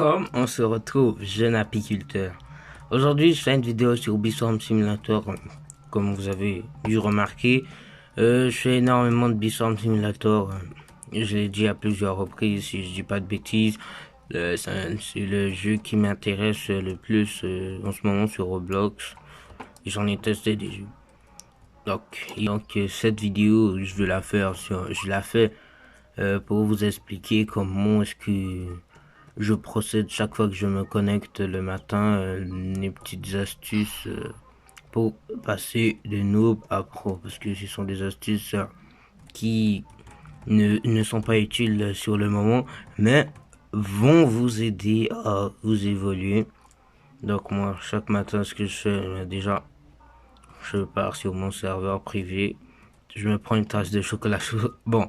Comme on se retrouve, jeune apiculteur. Aujourd'hui, je fais une vidéo sur Beeswarm Simulator. Comme vous avez dû remarquer, je fais énormément de Beeswarm Simulator. Je l'ai dit à plusieurs reprises, si je dis pas de bêtises. C'est le jeu qui m'intéresse le plus en ce moment sur Roblox. J'en ai testé des jeux. Donc cette vidéo, je la fais pour vous expliquer comment est-ce que je procède chaque fois que je me connecte le matin, les petites astuces pour passer de noob à pro, parce que ce sont des astuces qui ne sont pas utiles sur le moment, mais vont vous aider à vous évoluer. Donc moi, chaque matin, ce que je fais, déjà, je pars sur mon serveur privé, je me prends une tasse de chocolat chaud. Bon.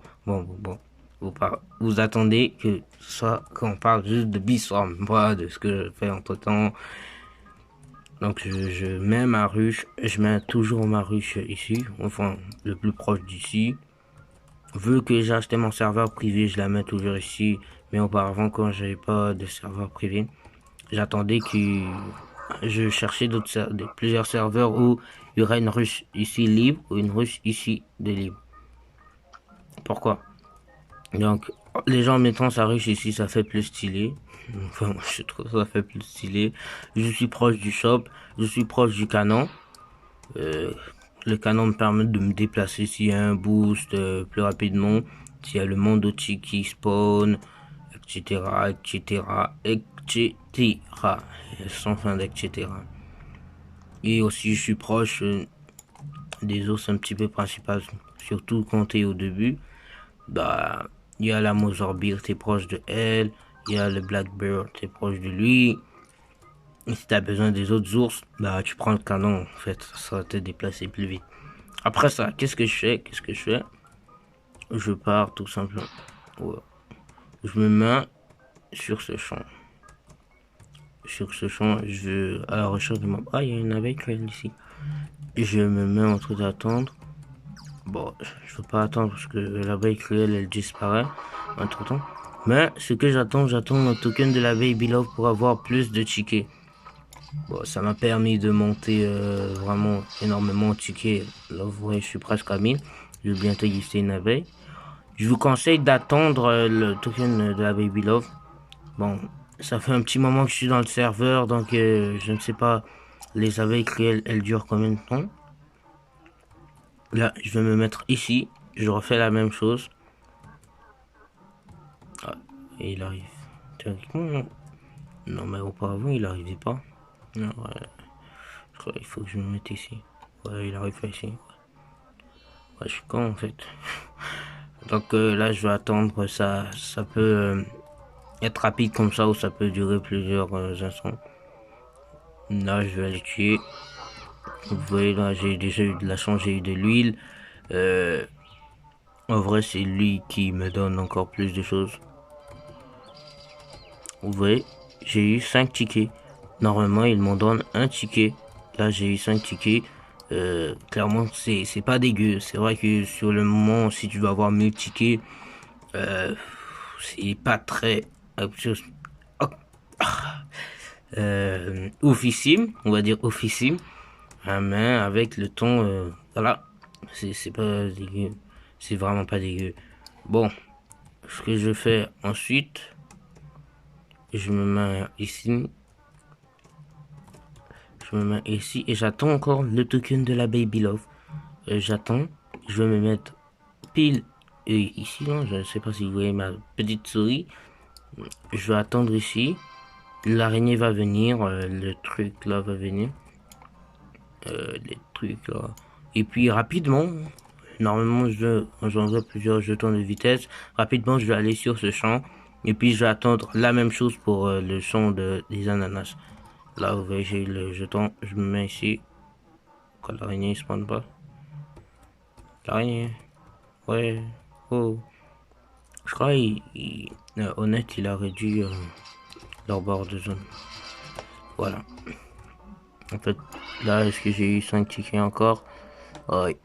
Vous attendez que ce soit qu'on parle juste de Beeswarm, pas de ce que je fais entre temps. Donc je mets ma ruche, je mets toujours ma ruche ici, enfin le plus proche d'ici. Vu que j'ai acheté mon serveur privé, je la mets toujours ici. Mais auparavant, quand j'avais pas de serveur privé, j'attendais que je cherchais plusieurs serveurs où il y aurait une ruche ici libre ou une ruche ici de libre. Pourquoi? Donc, les gens mettant sa ruche ici, ça fait plus stylé. Enfin, moi, je trouve ça fait plus stylé. Je suis proche du shop, je suis proche du canon. Le canon me permet de me déplacer s'il y a un boost plus rapidement, s'il y a le monde outil qui spawn, etc., sans fin d'etc. Et aussi, je suis proche des os un petit peu principales, surtout quand t'es au début. Bah, il y a la Mozorbeer, t'es proche de elle. Il y a le Blackbird, t'es proche de lui. Et si t'as besoin des autres ours, bah tu prends le canon, en fait, ça va te déplacer plus vite. Après ça, qu'est-ce que je fais? Je pars tout simplement. Ouais. Je me mets sur ce champ. Je vais à la recherche de mon... Ah, il y a une abeille ici. Je me mets en train d'attendre. Bon, je veux pas attendre parce que l'abeille cruelle, elle disparaît entre temps. Mais ce que j'attends le token de la Baby Love pour avoir plus de tickets. Bon, ça m'a permis de monter vraiment énormément de tickets. Là, vous voyez, je suis presque à 1000. Je vais bientôt lister une abeille. Je vous conseille d'attendre le token de la Baby Love. Bon, ça fait un petit moment que je suis dans le serveur, donc je ne sais pas les abeilles cruelles, elles durent combien de temps. Là, je vais me mettre ici. Je refais la même chose. Ah, et il arrive. Théoriquement, non, mais auparavant, il n'arrivait pas. Non, ouais. Je crois qu'il faut que je me mette ici. Ouais, il arrive pas ici. Ouais, je suis con en fait. Donc là, je vais attendre. Ça peut être rapide comme ça ou ça peut durer plusieurs instants. Là, je vais le tuer. Vous voyez, là, j'ai déjà eu de la chance, j'ai eu de l'huile. En vrai, c'est lui qui me donne encore plus de choses. Vous voyez, j'ai eu 5 tickets. Normalement, il m'en donne un ticket. Là, j'ai eu 5 tickets. Clairement, c'est pas dégueu. C'est vrai que sur le moment, si tu veux avoir 1000 tickets, c'est pas très officime, on va dire officime. Mais avec le ton, voilà, c'est pas dégueu. C'est vraiment pas dégueu. Bon, ce que je fais ensuite, je me mets ici. Je me mets ici et j'attends encore le token de la Baby Love. J'attends. Je vais me mettre pile ici. Non, je ne sais pas si vous voyez ma petite souris. Je vais attendre ici. L'araignée va venir. Le truc là va venir. Les trucs là. Et puis rapidement. Normalement, j'envoie plusieurs jetons de vitesse. Rapidement, je vais aller sur ce champ. Et puis, je vais attendre la même chose pour le champ des ananas. Là, vous voyez, j'ai le jeton. Je me mets ici. Quand l'araignée ne spawn pas. L'araignée. Ouais. Oh. Je crois honnête, il a réduit leur bord de zone. Voilà. En fait, là, est-ce que j'ai eu 5 tickets encore?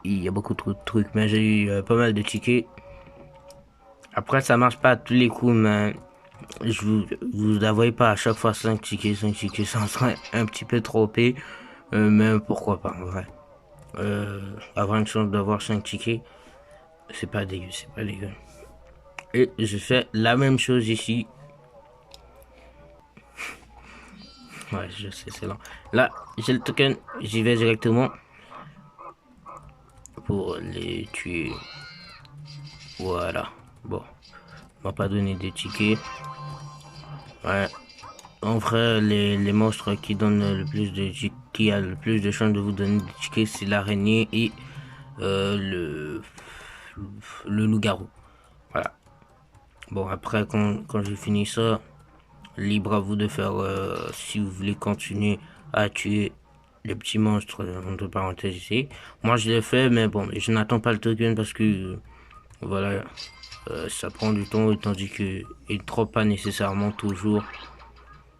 Il y a beaucoup trop de trucs, mais j'ai eu pas mal de tickets. Après, ça marche pas à tous les coups, mais vous n'avouez pas à chaque fois 5 tickets, 5 tickets, ça serait un petit peu trop OP, mais pourquoi pas en vrai. Avoir une chance d'avoir 5 tickets, c'est pas dégueu, c'est pas dégueu. Et je fais la même chose ici. Ouais, je sais, c'est lent. Là, j'ai le token, j'y vais directement pour les tuer. Voilà. Bon, on va pas donner des tickets. Ouais. En vrai, les monstres qui donnent le plus de qui a le plus de chances de vous donner des tickets, c'est l'araignée et euh, le loup-garou. Voilà. Bon, après, quand j'ai fini ça, libre à vous de faire, si vous voulez continuer à tuer les petits monstres, entre parenthèses ici. Moi, je l'ai fait, mais bon, je n'attends pas le token parce que, voilà, ça prend du temps, tandis que il ne drop pas nécessairement toujours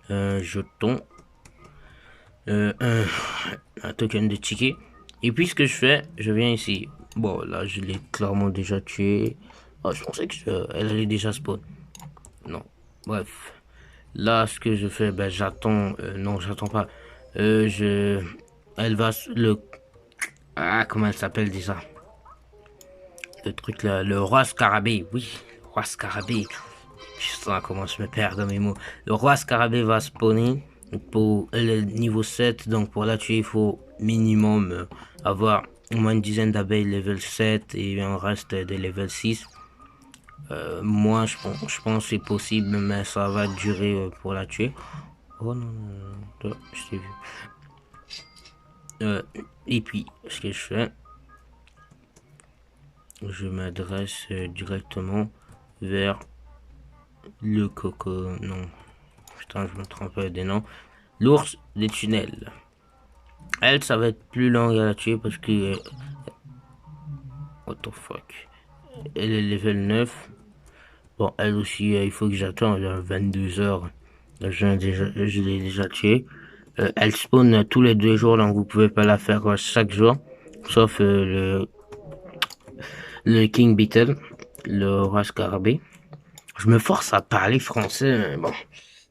un jeton, euh, un, un token de ticket. Et puis, ce que je fais, je viens ici. Bon, là, je l'ai clairement déjà tué. Oh, je pensais que elle allait déjà spawn. Non. Bref. Là, ce que je fais, ben, j'attends. Non, j'attends pas. Je. Elle va. Le. Ah, comment elle s'appelle déjà? Le truc là. Le roi scarabée. Oui, le roi scarabée. Putain, comment je me perds dans mes mots. Le roi scarabée va spawner pour le niveau 7. Donc, pour la tuer, il faut minimum avoir au moins une dizaine d'abeilles level 7 et un reste de level 6. Moi, je pense que c'est possible, mais ça va durer pour la tuer. Oh non, non, non, je t'ai vu. Et puis, ce que je fais, je m'adresse directement vers le coco. Non, putain, je me trompe des noms. L'ours des tunnels. Elle, ça va être plus long à la tuer parce que. What the fuck. Elle est level 9. Bon, elle aussi, il faut que j'attende 22 heures. Je l'ai déjà tué. Elle spawn tous les 2 jours, donc vous pouvez pas la faire chaque jour. Sauf le King Beetle, le roi scarabée. Je me force à parler français, mais bon.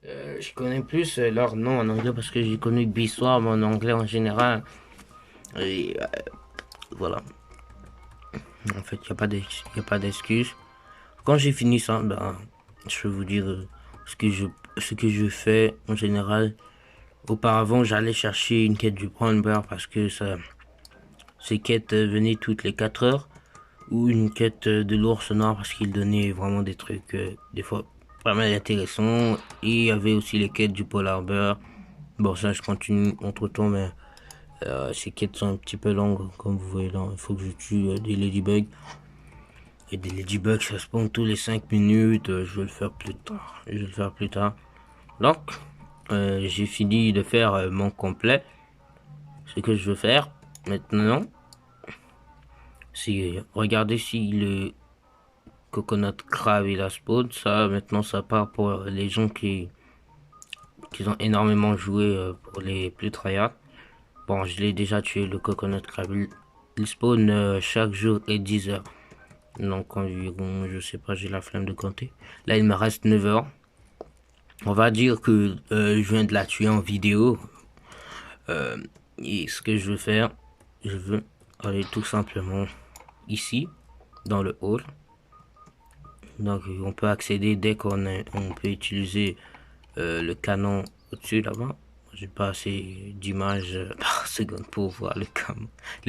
Je connais plus leur nom en anglais parce que j'ai connu Biswarm en anglais en général. Et voilà. En fait, il n'y a pas d'excuse. Quand j'ai fini ça, ben, je vais vous dire ce que je fais en général. Auparavant, j'allais chercher une quête du brown bear parce que ces quêtes venaient toutes les 4 heures. Ou une quête de l'ours noir parce qu'il donnait vraiment des trucs, des fois, pas mal intéressants. Et il y avait aussi les quêtes du polar bear. Bon, ça, je continue entre temps, mais ces quêtes sont un petit peu longues, comme vous voyez là. Il faut que je tue des ladybugs. Et des ladybugs, ça spawn tous les 5 minutes. Je vais le faire plus tard. Je vais le faire plus tard. Donc, j'ai fini de faire mon complet. Ce que je veux faire maintenant, c'est regarder si le coconut crab et la spawn. Ça, maintenant, ça part pour les gens qui ont énormément joué pour les plus tryhards. Bon, je l'ai déjà tué, le coconut crab. Il spawn chaque jour et 10 heures. Donc environ, je sais pas, j'ai la flemme de compter. Là, il me reste 9 heures. On va dire que je viens de la tuer en vidéo. Et ce que je veux faire, je veux aller tout simplement ici, dans le hall. Donc on peut accéder dès on peut utiliser le canon au-dessus là-bas. J'ai pas assez d'images par seconde pour voir le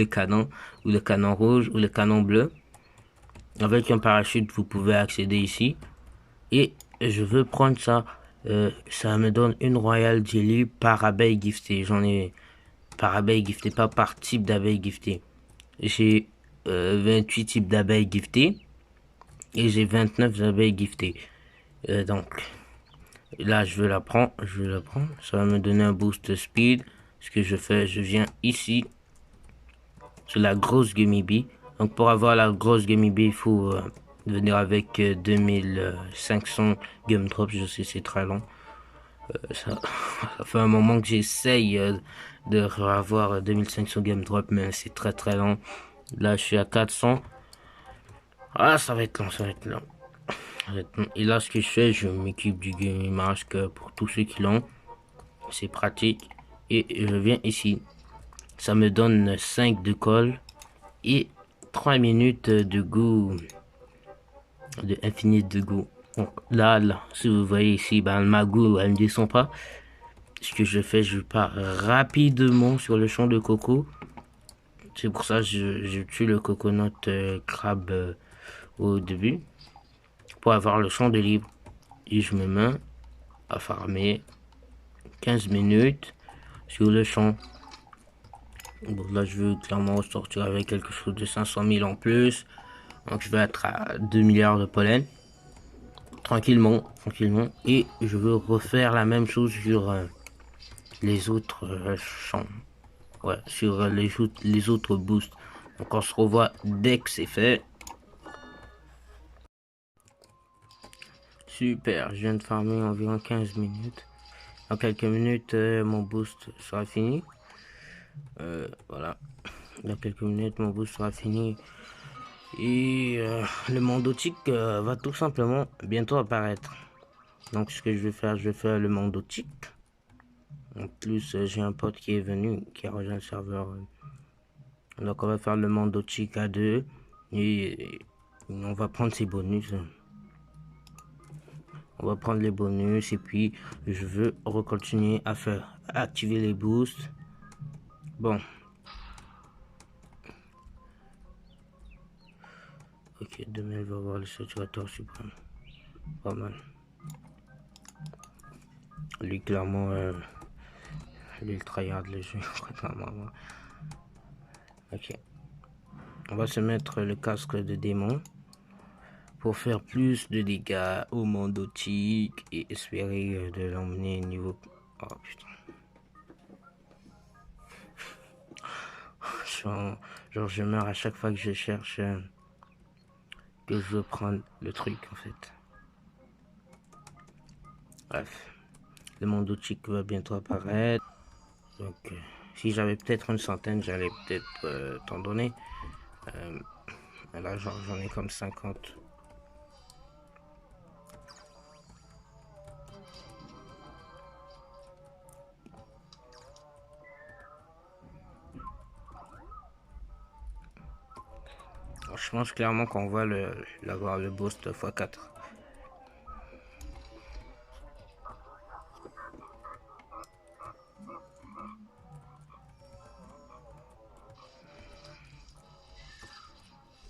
canon ou le canon rouge ou le canon bleu. Avec un parachute, vous pouvez accéder ici. Et je veux prendre ça. Ça me donne une Royal Jelly par abeille giftée. J'en ai par abeille giftée, pas par type d'abeille giftée. J'ai 28 types d'abeilles giftées. Et j'ai 29 abeilles giftées. Donc, là, je vais la prendre. Ça va me donner un boost speed. Ce que je fais, je viens ici. Sur la grosse Gummy Bee. Donc, pour avoir la grosse Gummy Bee, il faut venir avec 2500 Gumdrops. Je sais, c'est très long. Ça fait un moment que j'essaye de avoir 2500 Gumdrops, mais c'est très très long. Là, je suis à 400. Ah, ça va être long, ça va être long. Et là, ce que je fais, je m'équipe du gaming mask pour tous ceux qui l'ont. C'est pratique. Et je viens ici. Ça me donne 5 de colle et 3 minutes de goût, de infini de goût. Donc là, si vous voyez ici, ben, ma goût, elle ne descend pas. Ce que je fais, je pars rapidement sur le champ de coco. C'est pour ça que je tue le coconut crabe au début. Pour avoir le champ de libre. Et je me mets à farmer 15 minutes sur le champ. Bon, là, je veux clairement sortir avec quelque chose de 500 000 en plus. Donc, je vais être à 2 milliards de pollen. Tranquillement, tranquillement. Et je veux refaire la même chose sur les autres champs. Ouais, sur les autres boosts. Donc, on se revoit dès que c'est fait. Super, je viens de farmer environ 15 minutes. Dans quelques minutes, mon boost sera fini. Voilà. Dans quelques minutes, mon boost sera fini. Et le mondotique va tout simplement bientôt apparaître. Donc ce que je vais faire le mondotique. En plus, j'ai un pote qui est venu, qui a rejoint le serveur. Donc on va faire le mondotique à deux. Et on va prendre ses bonus. On va prendre les bonus et puis je veux recontinuer à activer les boosts. Bon. Ok, demain, il va voir le saturateur suprême. Pas mal. Lui, clairement, lui, il tryhard le jeu. Ok. On va se mettre le casque de démon pour faire plus de dégâts au monde nautique et espérer de l'emmener niveau... Oh putain. Genre, je meurs à chaque fois que je cherche... que je veux prendre le truc en fait. Bref, le monde nautique va bientôt apparaître. Donc, si j'avais peut-être une centaine, j'allais peut-être t'en donner. Là, j'en ai comme 50. Alors, je pense clairement qu'on va l'avoir le boost x4.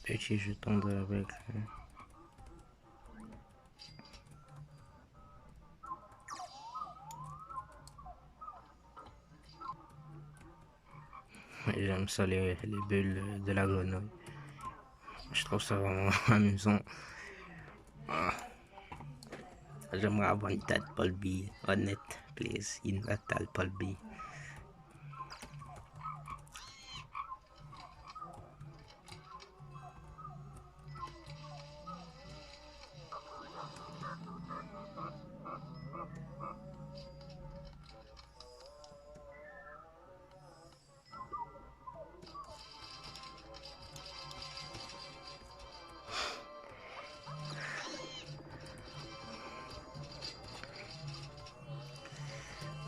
Petit jeton de avec. J'aime ça les bulles de la grenouille. Je trouve ça vraiment amusant. Ah. J'aimerais avoir une tadpole bee. Honnête, please. Une tadpole bee.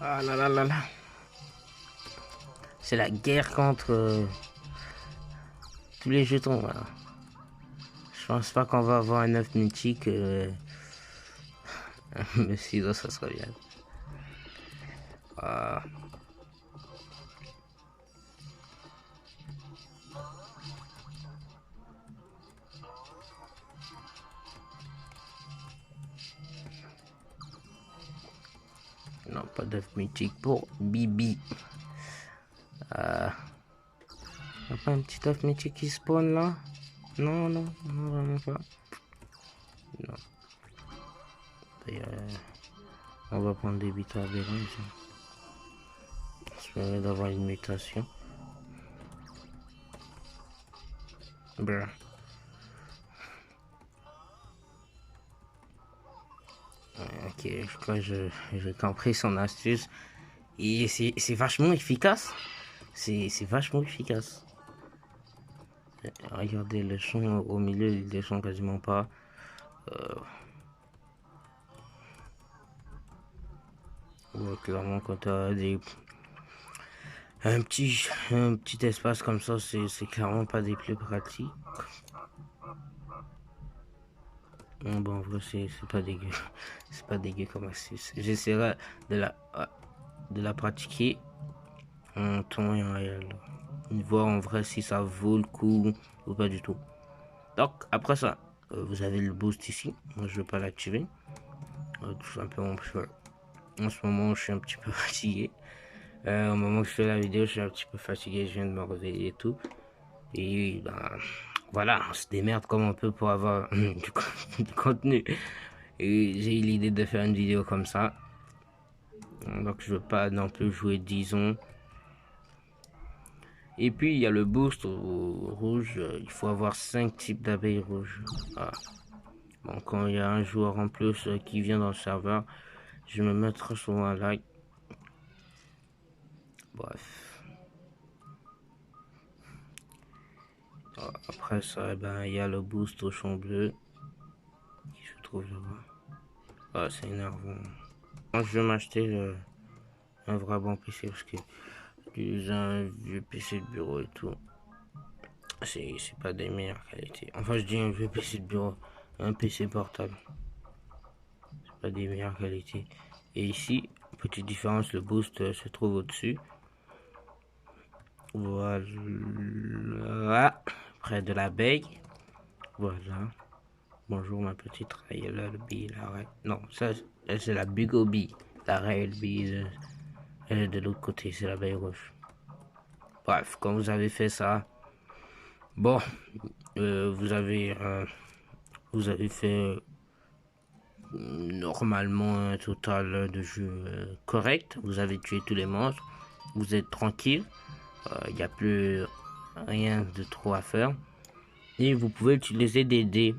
Ah là là là là. C'est la guerre contre tous les jetons. Là. Je pense pas qu'on va avoir un œuf mythique. Mais sinon, ça serait bien. Ah. Non, pas d'œuf mythique pour Bibi. Pas un petit œuf mythique qui spawn là? Non, non, non, vraiment pas. Non. Et, on va prendre des bites aberrantes. J'espère d'avoir une mutation. Brr. Ok, je crois que j'ai compris son astuce. Et c'est vachement efficace. C'est vachement efficace. Regardez le champ au milieu, il descend quasiment pas. Clairement, quand tu as un petit espace comme ça, c'est clairement pas des plus pratiques. Bon, en vrai, c'est pas dégueu. C'est pas dégueu comme astuce. J'essaierai de la pratiquer en temps et en réel. Voir en vrai si ça vaut le coup ou pas du tout. Donc, après ça, vous avez le boost ici. Moi, je vais pas l'activer. Tout simplement parce que en ce moment, je suis un petit peu fatigué. Au moment où je fais la vidéo, je suis un petit peu fatigué. Je viens de me réveiller et tout. Et ben, voilà, on se démerde comme on peut pour avoir du contenu. Et j'ai eu l'idée de faire une vidéo comme ça. Donc je veux pas non plus jouer 10 ans. Et puis il y a le boost au rouge. Il faut avoir 5 types d'abeilles rouges. Voilà. Bon, quand il y a un joueur en plus qui vient dans le serveur, je me mettrai souvent un like. Bref. Après ça, eh ben, il y a le boost au champ bleu. Qui se trouve là-bas. Ah, c'est énervant. Moi, je vais m'acheter un vrai bon PC parce que j'utilise un vieux PC de bureau et tout. C'est pas des meilleures qualités. Enfin, je dis un vieux PC de bureau, un PC portable. C'est pas des meilleures qualités. Et ici, petite différence, le boost se trouve au-dessus. Voilà. Près de l'abeille. Voilà. Bonjour ma petite Raël Bee, la reine. Non, ça c'est la Bugobee. La Raël Bee, elle est de l'autre côté, c'est l'abeille rouge. Bref, quand vous avez fait ça, bon, vous avez fait normalement un total de jeu correct. Vous avez tué tous les monstres. Vous êtes tranquille. Il n'y a plus rien de trop à faire. Et vous pouvez utiliser des dés.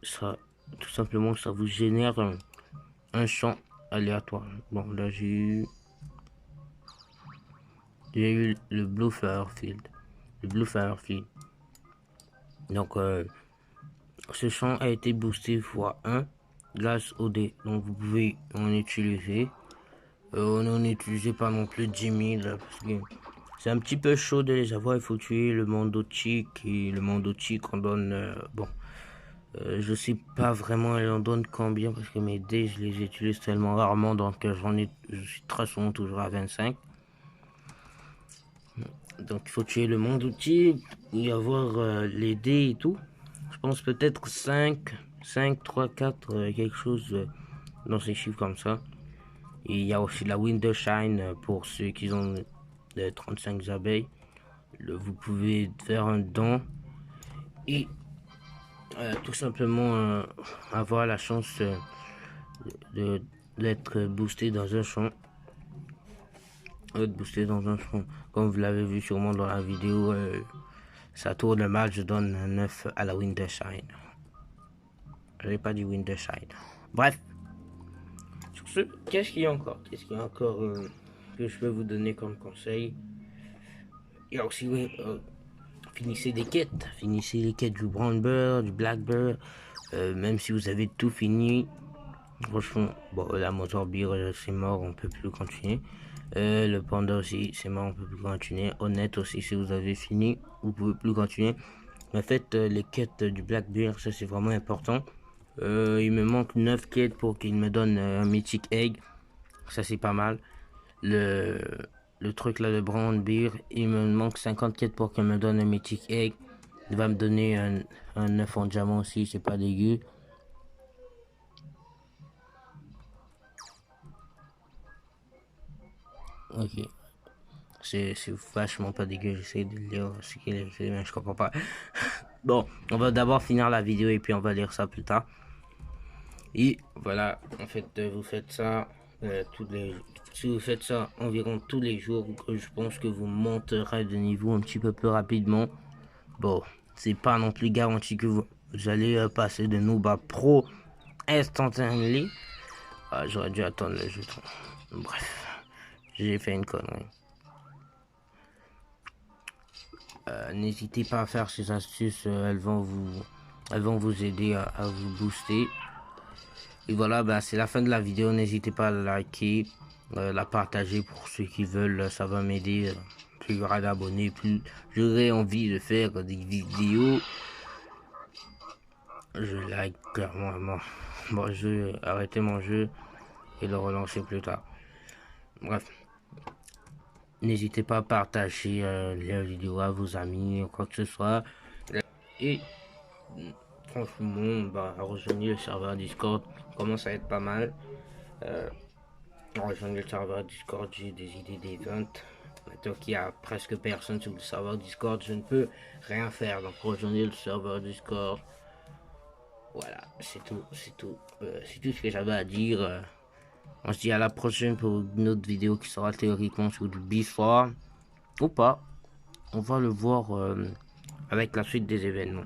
Ça, tout simplement, ça vous génère un champ aléatoire. Bon, là j'ai eu le Blue Firefield. Le Blue Firefield. Donc, ce champ a été boosté x1 grâce au dé. Donc, vous pouvez en utiliser. On n'en utilise pas non plus 10 000 parce que c'est un petit peu chaud de les avoir. Il faut tuer le Mandotique et le Mandotique on donne bon. Je sais pas vraiment elle en donne combien parce que mes dés je les utilise tellement rarement donc je suis très souvent toujours à 25. Donc il faut tuer le Mandotique et avoir les dés et tout. Je pense peut-être 5, 3, 4, quelque chose dans ces chiffres comme ça. Et il y a aussi la Wintershine pour ceux qui ont 35 abeilles. Vous pouvez faire un don et tout simplement avoir la chance d'être boosté dans un champ. Comme vous l'avez vu sûrement dans la vidéo, ça tourne mal, je donne un 9 à la Wintershine. Je n'ai pas dit Wintershine. Bref. Sur ce, qu'est-ce qu'il y a encore que je peux vous donner comme conseil? Il y a aussi, oui, finissez des quêtes. Finissez les quêtes du Brown Bear, du Black Bear. Même si vous avez tout fini, franchement, bon, la Motor Beer, c'est mort, on peut plus continuer. Le Panda aussi, c'est mort, on peut plus continuer. Honnête aussi, si vous avez fini, vous pouvez plus continuer. En fait, les quêtes du Black Bear, ça c'est vraiment important. Il me manque 9 quêtes pour qu'il me donne un Mythic Egg. Ça c'est pas mal. Le truc là de Brown Beer, il me manque 50 quêtes pour qu'il me donne un Mythic Egg. Il va me donner un 9 en diamant aussi, c'est pas dégueu. Ok. C'est vachement pas dégueu, j'essaie de lire ce qu'il est écrit, mais je comprends pas. Bon, on va d'abord finir la vidéo et puis on va lire ça plus tard. Et voilà, en fait, vous faites ça si vous faites ça environ tous les jours, je pense que vous monterez de niveau un petit peu plus rapidement. Bon, c'est pas non plus garanti que vous allez passer de noob à pro instantanément. Ah, j'aurais dû attendre le jeton. Bref, j'ai fait une connerie. N'hésitez pas à faire ces astuces, elles vont vous aider à vous booster. Et voilà, ben, c'est la fin de la vidéo. N'hésitez pas à la liker, la partager pour ceux qui veulent. Ça va m'aider. Plus il y aura d'abonnés, plus j'aurai envie de faire des vidéos. Je like clairement. Bon, je vais arrêter mon jeu et le relancer plus tard. Bref. N'hésitez pas à partager les vidéos à vos amis ou quoi que ce soit. Et franchement, bah, rejoignez le serveur Discord. Commence à être pas mal. Rejoignez le serveur Discord, j'ai des idées d'event. Maintenant qu'il y a presque personne sur le serveur Discord, je ne peux rien faire. Donc rejoignez le serveur Discord. Voilà, c'est tout, c'est tout. C'est tout ce que j'avais à dire. On se dit à la prochaine pour une autre vidéo qui sera théoriquement sur du B4 ou pas. On va le voir avec la suite des événements.